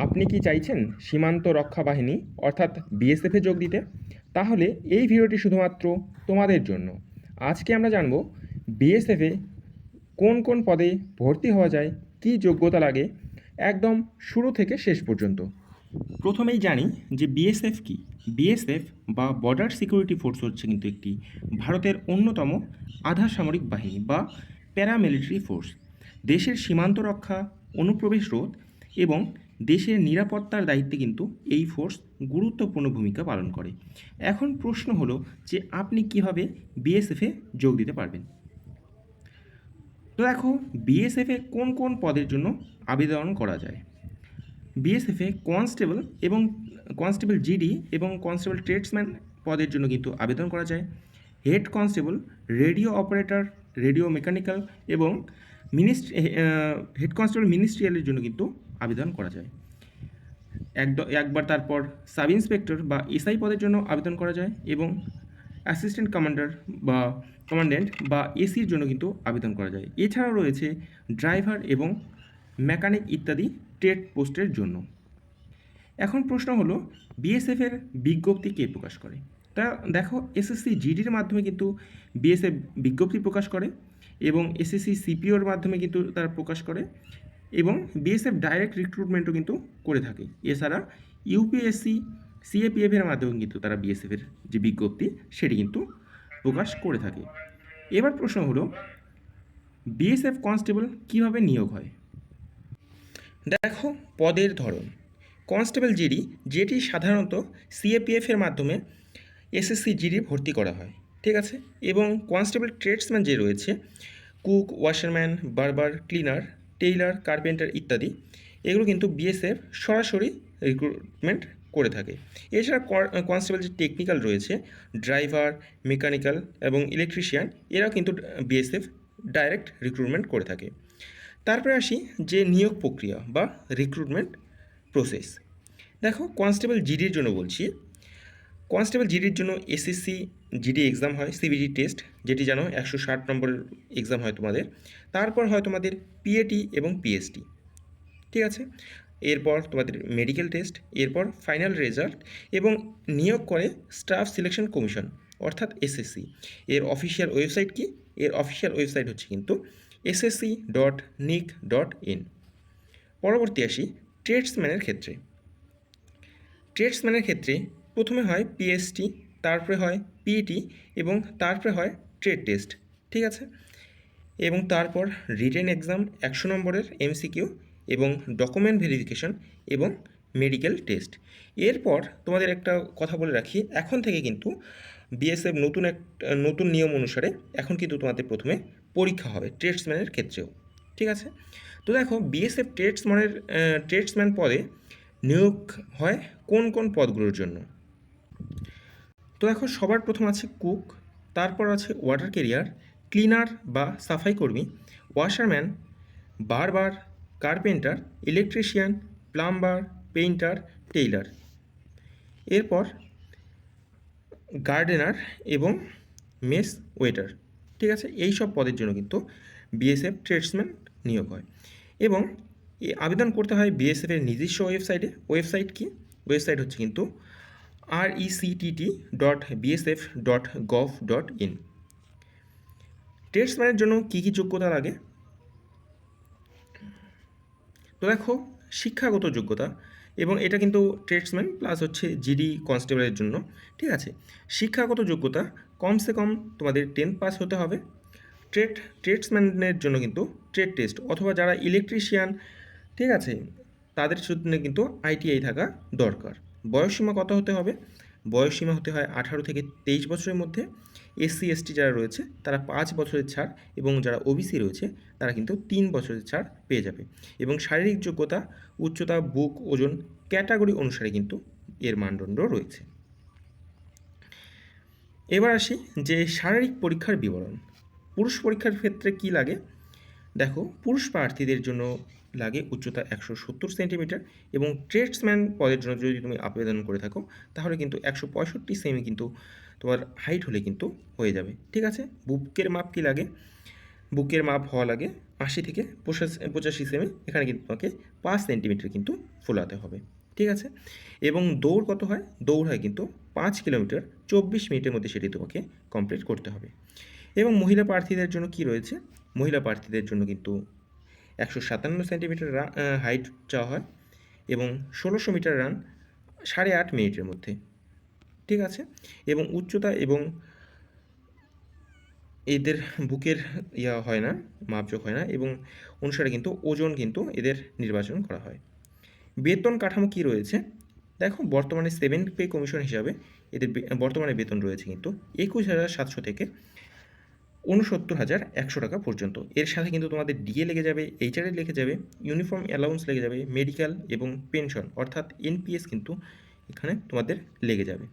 আপনি কি চাইছেন সীমান্ত রক্ষা বাহিনী অর্থাৎ বিএসএফে যোগ দিতে? তাহলে এই ভিডিওটি শুধুমাত্র তোমাদের জন্য। আজকে আমরা জানব বিএসএফে কোন কোন পদে ভর্তি হওয়া যায়, কী যোগ্যতা লাগে, একদম শুরু থেকে শেষ পর্যন্ত। প্রথমেই জানি যে বিএসএফ কি। বিএসএফ বা বর্ডার সিকিউরিটি ফোর্স হচ্ছে কিন্তু একটি ভারতের অন্যতম আধা সামরিক বাহিনী বা প্যারামিলিটারি ফোর্স। দেশের সীমান্ত রক্ষা, অনুপ্রবেশ রোধ এবং দেশের নিরাপত্তার দায়িত্বে কিন্তু এই ফোর্স গুরুত্বপূর্ণ ভূমিকা পালন করে। এখন প্রশ্ন হলো যে আপনি কিভাবে বিএসএফে যোগ দিতে পারবেন। তো দেখো, বিএসএফে কোন কোন পদের জন্য আবেদন করা যায়। বিএসএফে কনস্টেবল জিডি এবং কনস্টেবল ট্রেডসম্যান পদের জন্য কিন্তু আবেদন করা যায়। Head constable, radio operator, radio mechanical এবং হেড কনস্টেবল মিনিস্ট্রিয়ালের জন্য কিন্তু আবেদন করা যায়। একবার তারপর সাব ইন্সপেক্টর বা এসআই পদের জন্য আবেদন করা যায় এবং অ্যাসিস্ট্যান্ট কমান্ড্যান্ট বা এসির জন্য কিন্তু আবেদন করা যায়। এছাড়াও রয়েছে ড্রাইভার এবং মেকানিক ইত্যাদি ট্রেড পোস্টের জন্য। এখন প্রশ্ন হলো বিএসএফের বিজ্ঞপ্তি কে প্রকাশ করে। তা দেখো, এসএসসি জিডির মাধ্যমে কিন্তু বিএসএফ বিজ্ঞপ্তি প্রকাশ করে এবং এসএসসি সিপিওর মাধ্যমে কিন্তু তারা প্রকাশ করে এবং বিএসএফ ডাইরেক্ট রিক্রুটমেন্টও কিন্তু করে থাকে। এছাড়া ইউপিএসসি সিএপিএফের মাধ্যমে কিন্তু তারা বিএসএফের যে বিজ্ঞপ্তি সেটি কিন্তু প্রকাশ করে থাকে। এবার প্রশ্ন হলো বিএসএফ কনস্টেবল কীভাবে নিয়োগ হয়। দেখো, পদের ধরন। কনস্টেবল জিডি, যেটি সাধারণত সিএপিএফের মাধ্যমে এসএসসি জিডি ভর্তি করা হয়, ঠিক আছে। এবং কনস্টেবল ট্রেডসম্যান যে রয়েছে, cook, washerman, barber, cleaner, Taylor, carpenter ইত্যাদি, এগুলো কিন্তু বিএসএফ সরাসরি রিক্রুটমেন্ট করে থাকে। এছাড়া কনস্টেবল যে টেকনিক্যাল রয়েছে, ড্রাইভার, মেকানিক্যাল এবং ইলেকট্রিশিয়ান, এরাও কিন্তু বিএসএফ ডাইরেক্ট রিক্রুটমেন্ট করে থাকে। তারপরে আসি যে নিয়োগ প্রক্রিয়া বা রিক্রুটমেন্ট প্রসেস। দেখো, কনস্টেবল জিডির জন্য বলছি। কনস্টেবল জিডির জন্য এসএসসি জিডি এক্সাম হয়, সিবিটি টেস্ট, যেটি জানো 160 নম্বরের এক্সাম হয় তোমাদের। তারপর হয় তোমাদের পিএটি এবং পিএসটি, ঠিক আছে। এরপর তোমাদের মেডিকেল টেস্ট, এরপর ফাইনাল রেজাল্ট এবং নিয়োগ করে স্টাফ সিলেকশন কমিশন অর্থাৎ এসএসসি। এর অফিসিয়াল ওয়েবসাইট কি? এর অফিসিয়াল ওয়েবসাইট হচ্ছে কিন্তু ssc.nic.in। পরবর্তী আসি ট্রেডসম্যানের ক্ষেত্রে। ট্রেডসম্যানের ক্ষেত্রে প্রথমে হয় পিএসটি, তারপরে হয় পিইটি এবং তারপরে হয় ট্রেড টেস্ট, ঠিক আছে। এবং তারপর রিটেন এক্সাম 100 নম্বরের এমসিকিউ এবং ডকুমেন্ট ভেরিফিকেশন এবং মেডিকেল টেস্ট। এরপর তোমাদের একটা কথা বলে রাখি, এখন থেকে কিন্তু বিএসএফ নতুন নিয়ম অনুসারে এখন কিন্তু তোমাদের প্রথমে পরীক্ষা হবে ট্রেডসম্যানের ক্ষেত্রেও, ঠিক আছে। তো দেখো, বিএসএফ ট্রেডসম্যান পদে নিয়োগ হয় কোন কোন পদগুলোর জন্য। তো দেখো, সবার প্রথম আছে কুক, তারপর আছে ওয়াটার ক্যারিয়ার, ক্লিনার বা সাফাই কর্মী, ওয়াশারম্যান, বারবার, carpenter, electrician, plumber, painter, Taylor. এরপর গার্ডেনার এবং মেস ওয়েটার, ঠিক আছে। এই সব পদের জন্য কিন্তু বিএসএফ ট্রেডসম্যান নিয়োগ হয় এবং আবেদন করতে হয় বিএসএফের নিজস্ব ওয়েবসাইট কি? ওয়েবসাইট হচ্ছে কিন্তু rectt.bsf.gov.in। ট্রেডসম্যানের জন্য কী কী যোগ্যতা লাগে। তো দেখো, শিক্ষাগত যোগ্যতা, এবং এটা কিন্তু ট্রেডসম্যান প্লাস হচ্ছে জিডি কনস্টেবলের জন্য, ঠিক আছে। শিক্ষাগত যোগ্যতা কমসে কম তোমাদের 10th পাস হতে হবে। ট্রেডসম্যানের জন্য কিন্তু ট্রেড টেস্ট অথবা যারা ইলেকট্রিশিয়ান, ঠিক আছে, তাদের জন্য কিন্তু আইটিআই থাকা দরকার। বয়সসীমা কত হতে হবে? বয়সসীমা হতে হয় 18 থেকে 23 বছরের মধ্যে। এসসি এসটি যারা রয়েছে তারা 5 বছরের ছাড় এবং যারা ওবিসি রয়েছে তারা কিন্তু 3 বছরের ছাড় পেয়ে যাবে। এবং শারীরিক যোগ্যতা, উচ্চতা, বুক ওজন ক্যাটাগরি অনুসারে কিন্তু এর মানদণ্ড রয়েছে। এবার আসি যে শারীরিক পরীক্ষার বিবরণ। পুরুষ পরীক্ষার ক্ষেত্রে কি লাগে। দেখো, পুরুষ প্রার্থীদের জন্য লাগে উচ্চতা 170 সেন্টিমিটার এবং ট্রেডসম্যান পদের জন্য যদি তুমি আবেদন করে থাকো তাহলে কিন্তু 165 সেমি কিন্তু তোমার হাইট হলে কিন্তু হয়ে যাবে, ঠিক আছে। বুকের মাপ কি লাগে। বুকের মাপ হওয়া লাগে 80 থেকে 85 সেমি, এখানে কিন্তু তোমাকে 5 সেন্টিমিটার কিন্তু ফোলাতে হবে, ঠিক আছে। এবং দৌড় কত হয়? দৌড় হয় কিন্তু 5 কিলোমিটার 24 মিনিটের মধ্যে সেটি তোমাকে কমপ্লিট করতে হবে। এবং মহিলা প্রার্থীদের জন্য কি রয়েছে? মহিলা প্রার্থীদের জন্য কিন্তু 157 সেন্টিমিটার হাইট চাওয়া হয় এবং 1600 মিটার রান 8.5 মিনিটের মধ্যে, ঠিক আছে। এবং উচ্চতা এবং এদের বুকের হয় না, মাপজোক হয় না, এবং অনুসারে কিন্তু ওজন কিন্তু এদের নির্বাচন করা হয়। বেতন কাঠামো কি রয়েছে? দেখো, বর্তমানে 7 পে কমিশন হিসাবে এদের বর্তমানে বেতন রয়েছে কিন্তু 21,700 থেকে 69,100 টাকা পর্যন্ত। এর সাথে কিন্তু তোমাদের ডিএ লেগে যাবে, এইচআরএ লেগে যাবে, ইউনিফর্ম অ্যালাউন্স লেগে যাবে, মেডিকেল এবং পেনশন অর্থাৎ এনপিএস কিন্তু এখানে তোমাদের লেগে যাবে।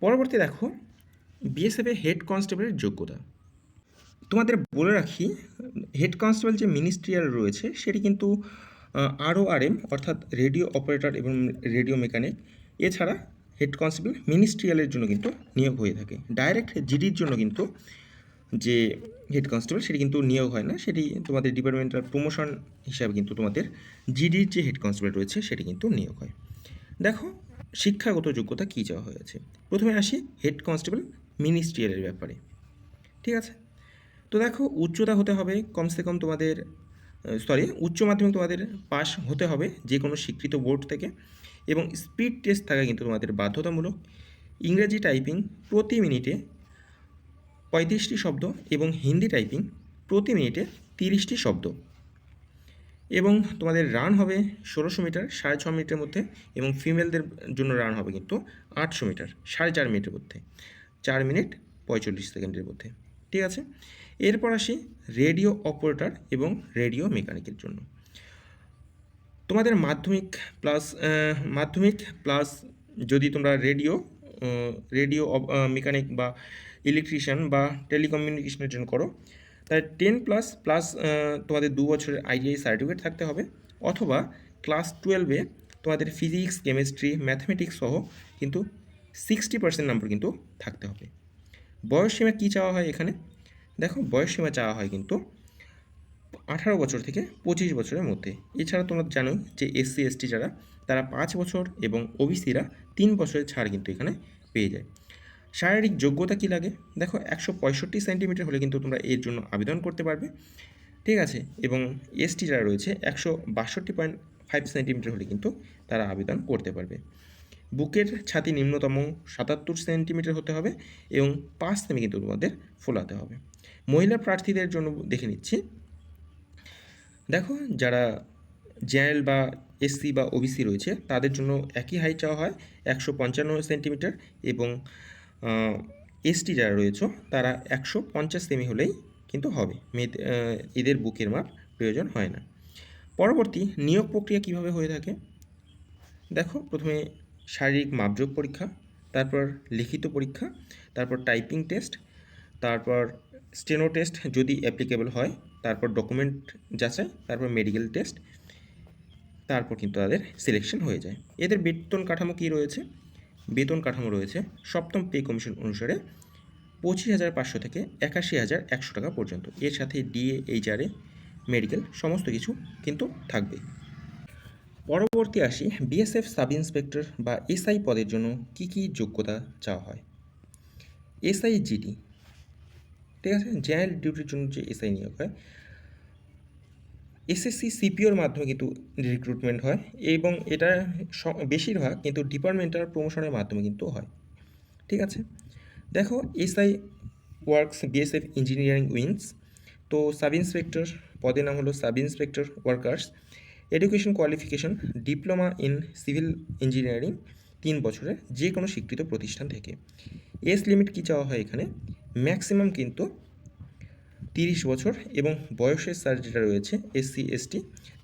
পরবর্তী দেখো, বিএসএফে হেড কনস্টেবলের যোগ্যতা। তোমাদের বলে রাখি, হেড কনস্টেবল যে মিনিস্ট্রিয়াল রয়েছে সেটি কিন্তু RORM অর্থাৎ রেডিও অপারেটর এবং রেডিও মেকানিক, এছাড়া হেড কনস্টেবল মিনিস্ট্রিয়ালের জন্য কিন্তু নিয়োগ হয়ে থাকে। ডাইরেক্ট জিডির জন্য কিন্তু যে হেড কনস্টেবল সেটি কিন্তু নিয়োগ হয় না, সেটি তোমাদের ডিপার্টমেন্টাল প্রমোশন হিসাবে কিন্তু তোমাদের জিডির যে হেড কনস্টেবল রয়েছে সেটি কিন্তু নিয়োগ হয়। দেখো, শিক্ষাগত যোগ্যতা কী চাওয়া হয়েছে। প্রথমে আসি হেড কনস্টেবল মিনিস্ট্রিয়ালের ব্যাপারে, ঠিক আছে। তো দেখো, উচ্চতা হতে হবে কমসে কম তোমাদের উচ্চ মাধ্যমিক তোমাদের পাস হতে হবে যে কোনো স্বীকৃত বোর্ড থেকে, এবং স্পিড টেস্ট থাকা কিন্তু তোমাদের বাধ্যতামূলক। ইংরেজি টাইপিং প্রতি মিনিটে 35টি শব্দ এবং হিন্দি টাইপিং প্রতি মিনিটে 30টি শব্দ, এবং তোমাদের রান হবে 1600 মিটার 6.5 মিনিটের মধ্যে, এবং ফিমেলদের জন্য রান হবে কিন্তু 800 মিটার 4.5 মিনিটের মধ্যে, 4 মিনিট 45 সেকেন্ডের মধ্যে, ঠিক আছে। এরপর আসি রেডিও অপারেটর এবং রেডিও মেকানিকের জন্য। তোমাদের মাধ্যমিক প্লাস যদি তোমরা রেডিও মেকানিক বা ইলেকট্রিশিয়ান বা টেলিকমিউনিকেশনের জন্য করো, তাহলে 10++ তোমাদের 2 বছরের আইটিআই সার্টিফিকেট থাকতে হবে, অথবা ক্লাস 12-এ তোমাদের ফিজিক্স কেমিস্ট্রি ম্যাথমেটিক্স সহ কিন্তু 60% নাম্বার কিন্তু থাকতে হবে। বয়সসীমা কী চাওয়া হয় এখানে? দেখো, বয়সসীমা চাওয়া হয় কিন্তু 18 বছর থেকে 25 বছরের মধ্যে। এছাড়া তোমরা জানো যে SC ST যারা, তারা 5 বছর, এবং ওবিসিরা 3 বছরের ছাড় কিন্তু এখানে পেয়ে যায়। শারীরিক যোগ্যতা কী লাগে? দেখো, 165 সেন্টিমিটার হলে কিন্তু তোমরা এর জন্য আবেদন করতে পারবে, ঠিক আছে। এবং ST যারা রয়েছে 162.5 সেন্টিমিটার হলে কিন্তু তারা আবেদন করতে পারবে। বুকের ছাতি নিম্নতম 77 সেন্টিমিটার হতে হবে, এবং 5 সেমি কিন্তু তোমাদের ফোলাতে হবে। মহিলা প্রার্থীদের জন্য দেখে নিচ্ছি। দেখো, যারা জেনারেল বা SC বা ওবিসি রয়েছে তাদের জন্য একই হাইট চাওয়া হয় 155 সেন্টিমিটার, এবং ST যারা রয়েছে তারা 150 সেমি হলেই কিন্তু হবে, এদের বুকের মাপ প্রয়োজন হয় না। পরবর্তী নিয়োগ প্রক্রিয়া কিভাবে হয়ে থাকে? দেখো, প্রথমে শারীরিক মাপযোগ পরীক্ষা, তারপর লিখিত পরীক্ষা, তারপর টাইপিং টেস্ট, তারপর স্টেনো টেস্ট যদি অ্যাপ্লিকেবল হয়, তারপর ডকুমেন্ট যাচাই, তারপর মেডিকেল টেস্ট, তারপর কিন্তু তাদের সিলেকশন হয়ে যায়। এদের বেতন কাঠামো কী রয়েছে? বেতন কাঠামো রয়েছে 7ম পে কমিশন অনুসারে 25,500 থেকে 81,100 টাকা পর্যন্ত। এর সাথে ডিএ, এইচআরএ, মেডিকেল সমস্ত কিছু কিন্তু থাকবে। পরবর্তী আসি, বিএসএফ সাব ইন্সপেক্টর বা SI পদের জন্য কি কি যোগ্যতা চাওয়া হয়। SI জিডি, ঠিক আছে, জেনারেল ডিউটির জন্য যে SI নিয়োগ হয়, SSC CPOর মাধ্যমে কিন্তু রিক্রুটমেন্ট হয়, এবং এটা বেশিরভাগ কিন্তু ডিপার্টমেন্টাল প্রমোশনের মাধ্যমে কিন্তু হয়, ঠিক আছে। দেখো, SI works BSF engineering wings. তো সাব ইন্সপেক্টর পদের নাম হলো sub inspector workers. Education qualification diploma in civil engineering 3 বছরের যে কোনো স্বীকৃত প্রতিষ্ঠান থেকে। এজ লিমিট কী চাওয়া হয় এখানে? ম্যাক্সিমাম কিন্তু 30 বছর, এবং বয়সের ছাড় যেটা রয়েছে SC ST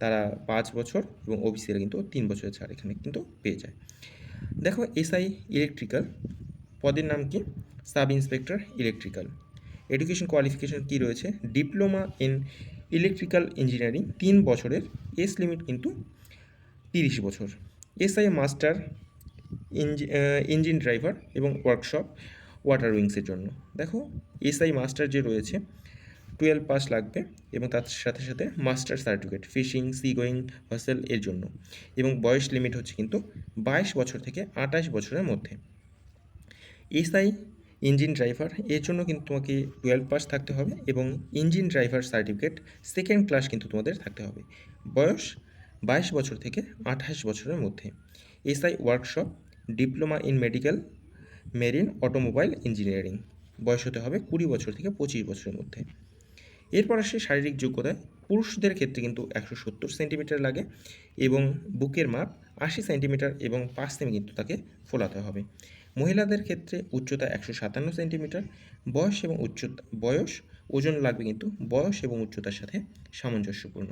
তারা 5 বছর, এবং ওবিসিরা কিন্তু 3 বছরের ছাড় এখানে কিন্তু পেয়ে যায়। দেখো, SI ইলেকট্রিক্যাল পদের নাম কি? Sub inspector electrical. Education qualification কী রয়েছে? ডিপ্লোমা ইন ইলেকট্রিক্যাল ইঞ্জিনিয়ারিং 3 বছরের, এজ লিমিট কিন্তু 30 বছর। SI মাস্টার ইঞ্জিন ড্রাইভার এবং ওয়ার্কশপ ওয়াটার উইংসের জন্য। দেখো, SI মাস্টার যে রয়েছে 12 পাস লাগবে এবং তার সাথে সাথে master certificate fishing sea going vessel এর জন্য, এবং বয়স লিমিট হচ্ছে কিন্তু 22 বছর থেকে 28 বছরের মধ্যে। এসআই ইঞ্জিন ড্রাইভার এর জন্য কিন্তু তোমাকে 12 পাস থাকতে হবে এবং engine driver certificate second class কিন্তু তোমাদের থাকতে হবে। বয়স 22 বছর থেকে 28 বছরের মধ্যে। SI workshop diploma in medical marine automobile engineering, বয়স হতে হবে 20 বছর থেকে 25 বছরের মধ্যে। এরপর আসে শারীরিক যোগ্যতায়। পুরুষদের ক্ষেত্রে কিন্তু 170 সেন্টিমিটার লাগে এবং বুকের মাপ 80 সেন্টিমিটার এবং 5 সেমি কিন্তু তাকে ফোলাতে হবে। মহিলাদের ক্ষেত্রে উচ্চতা 157 সেন্টিমিটার, বয়স ওজন লাগবে কিন্তু বয়স এবং উচ্চতার সাথে সামঞ্জস্যপূর্ণ।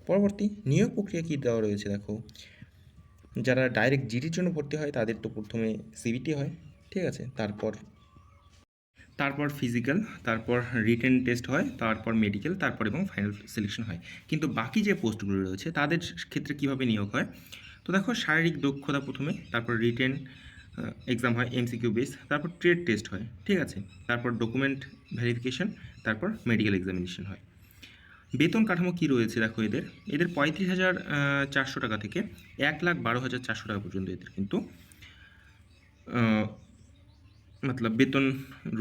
পরবর্তী নিয়োগ প্রক্রিয়া কী দেওয়া রয়েছে দেখো, যারা ডাইরেক্ট জিডির জন্য ভর্তি হয় তাদের তো প্রথমে সিবিটি হয়, ঠিক আছে, তারপর ফিজিক্যাল, তারপর রিটেন টেস্ট হয়, তারপর মেডিকেল, তারপর এবং ফাইনাল সিলেকশন হয়। কিন্তু বাকি যে পোস্টগুলো রয়েছে তাদের ক্ষেত্রে কীভাবে নিয়োগ হয়, তো দেখো শারীরিক দক্ষতা প্রথমে, তারপর রিটেন এক্সাম হয় এমসিকিউ বেস, তারপর ট্রেড টেস্ট হয়, ঠিক আছে, তারপর ডকুমেন্ট ভেরিফিকেশন, তারপর মেডিকেল এক্সামিনেশন হয়। বেতন কাঠামো কী রয়েছে দেখো, এদের 35,400 টাকা থেকে 1,12,400 টাকা পর্যন্ত এদের কিন্তু মতলব বেতন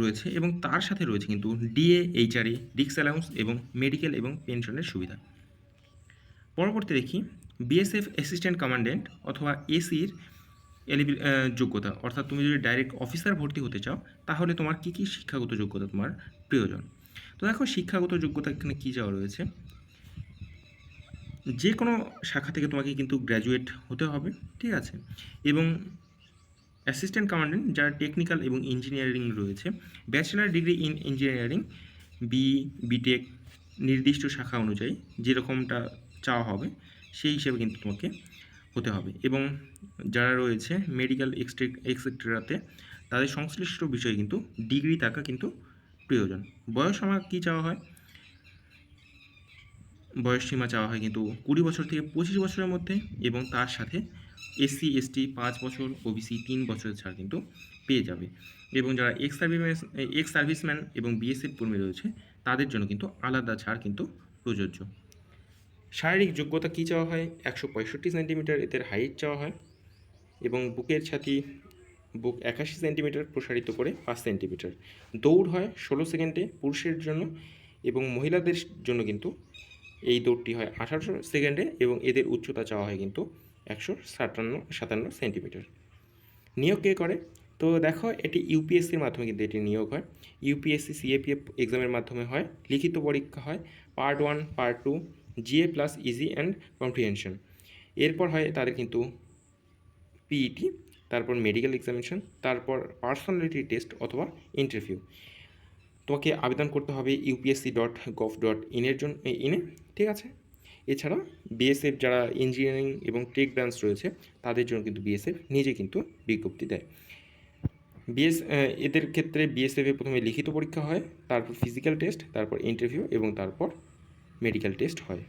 রয়েছে, এবং তার সাথে রয়েছে কিন্তু ডিএ, এইচআরএ, রিক্স অ্যালাউন্স এবং মেডিকেল এবং পেনশনের সুবিধা। পরবর্তী দেখি বিএসএফ অ্যাসিস্ট্যান্ট কমান্ড্যান্ট অথবা এসির যোগ্যতা, অর্থাৎ তুমি যদি ডাইরেক্ট অফিসার ভর্তি হতে চাও তাহলে তোমার কী কী শিক্ষাগত যোগ্যতা তোমার প্রয়োজন। তো দেখো শিক্ষাগত যোগ্যতা এখানে কী যাওয়া রয়েছে, যে কোনো শাখা থেকে তোমাকে কিন্তু গ্র্যাজুয়েট হতে হবে, ঠিক আছে, এবং অ্যাসিস্ট্যান্ট কমান্ড্যান্ট যারা টেকনিক্যাল এবং ইঞ্জিনিয়ারিং রয়েছে, bachelor degree in engineering, BTech নির্দিষ্ট শাখা অনুযায়ী যেরকমটা চাওয়া হবে সেই হিসেবে কিন্তু তোমাকে হতে হবে, এবং যারা রয়েছে মেডিকেল এক্সেট্রাতে তাদের সংশ্লিষ্ট বিষয়ে কিন্তু ডিগ্রি থাকা কিন্তু প্রয়োজন। বয়স আমার কী চাওয়া হয়, বয়স সীমা চাওয়া হয় কিন্তু 20 বছর থেকে 25 বছরের মধ্যে, এবং তার সাথে এসসি এসটি 5 বছর, ওবিসি 3 বছরের ছাড় কিন্তু পেয়ে যাবে, এবং যারা এক্স সার্ভিসম্যান এবং বিএসএফ কর্মী রয়েছে তাদের জন্য কিন্তু আলাদা ছাড় কিন্তু প্রযোজ্য। শারীরিক যোগ্যতা কী চাওয়া হয়, 165 সেন্টিমিটার এদের হাইট চাওয়া হয়, এবং বুকের ছাতি বুক 81 সেন্টিমিটার প্রসারিত করে 5 সেন্টিমিটার। দৌড় হয় 16 সেকেন্ডে পুরুষের জন্য, এবং মহিলাদের জন্য কিন্তু এই দৌড়টি হয় 18 সেকেন্ডে, এবং এদের উচ্চতা চাওয়া হয় কিন্তু 157 সেন্টিমিটার। নিয়োগ কে করে, তো দেখো এটি ইউপিএসসির মাধ্যমে কিন্তু এটি নিয়োগ হয়। ইউপিএসসি সিএপিএফ এক্সামের মাধ্যমে হয়, লিখিত পরীক্ষা হয়, part 1 part 2 GA plus easy and comprehension. এরপর হয় তাদের কিন্তু পিইটি, তারপর মেডিকেল এক্সামিনেশন, তারপর পার্সোনালিটি টেস্ট অথবা ইন্টারভিউ। তোমাকে আবেদন করতে হবে upsc.gov.in এর জন্য ঠিক আছে। এছাড়া বিএসএফ যারা ইঞ্জিনিয়ারিং এবং টেক ব্রাঞ্চ রয়েছে তাদের জন্য কিন্তু বিএসএফ নিজে কিন্তু বিজ্ঞপ্তি দেয়। এদের ক্ষেত্রে বিএসএফে প্রথমে লিখিত পরীক্ষা হয়, তারপর ফিজিক্যাল টেস্ট, তারপর ইন্টারভিউ এবং তারপর মেডিকেল টেস্ট হয়।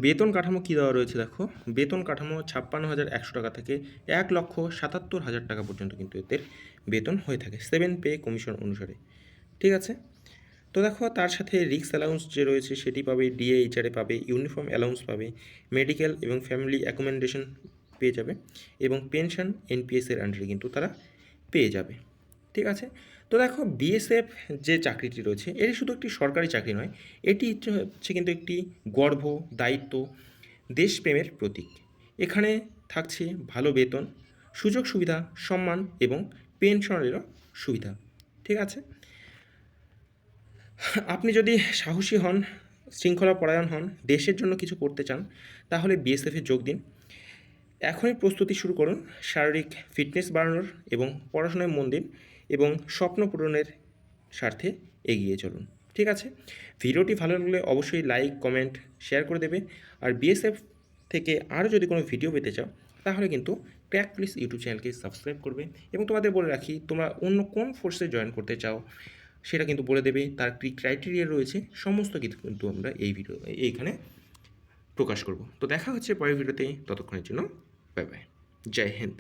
বেতন কাঠামো কী দেওয়া রয়েছে দেখো, বেতন কাঠামো 56,100 টাকা থেকে 1,77,000 টাকা পর্যন্ত কিন্তু এদের বেতন হয়ে থাকে 7 পে কমিশন অনুসারে, ঠিক আছে। তো দেখো তার সাথে রিক্স অ্যালাউন্স যে রয়েছে সেটি পাবে, ডিএ এইচআরএ পাবে, ইউনিফর্ম অ্যালাউন্স পাবে, মেডিকেল এবং ফ্যামিলি অ্যাকোমোডেশন পেয়ে যাবে, এবং পেনশন এনপিএসের আন্ডারে কিন্তু তারা পেয়ে যাবে, ঠিক আছে। তো দেখো বিএসএফ যে চাকরিটি রয়েছে এটি শুধু একটি সরকারি চাকরি নয়, এটি হচ্ছে কিন্তু একটি গর্ব, দায়িত্ব, দেশপ্রেমের প্রতীক। এখানে থাকছে ভালো বেতন, সুযোগ সুবিধা, সম্মান এবং পেনশনেরও সুবিধা, ঠিক আছে। আপনি যদি সাহসী হন, শৃঙ্খলাপরায়ণ হন, দেশের জন্য কিছু করতে চান তাহলে বিএসএফে যোগ দিন। এখনই প্রস্তুতি শুরু করুন, শারীরিক ফিটনেস বাড়ানোর এবং পড়াশোনায় মন দিন, এবং স্বপ্ন পূরণের স্বার্থে এগিয়ে চলুন, ঠিক আছে। ভিডিওটি ভালো লাগলে অবশ্যই লাইক কমেন্ট শেয়ার করে দেবে, আর বিএসএফ থেকে আরও যদি কোনো ভিডিও পেতে চাও তাহলে কিন্তু ক্র্যাক পুলিশ ইউটিউব চ্যানেলকে সাবস্ক্রাইব করবে, এবং তোমাদের বলে রাখি তোমরা অন্য কোন ফোর্সে জয়েন করতে চাও সেটা কিন্তু বলে দেবে, তার কী ক্রাইটেরিয়া রয়েছে সমস্ত কিছু কিন্তু আমরা এইখানে প্রকাশ করব। তো দেখা হচ্ছে পরের ভিডিওতে, ততক্ষণের জন্য বাই বাই, জয় হিন্দ।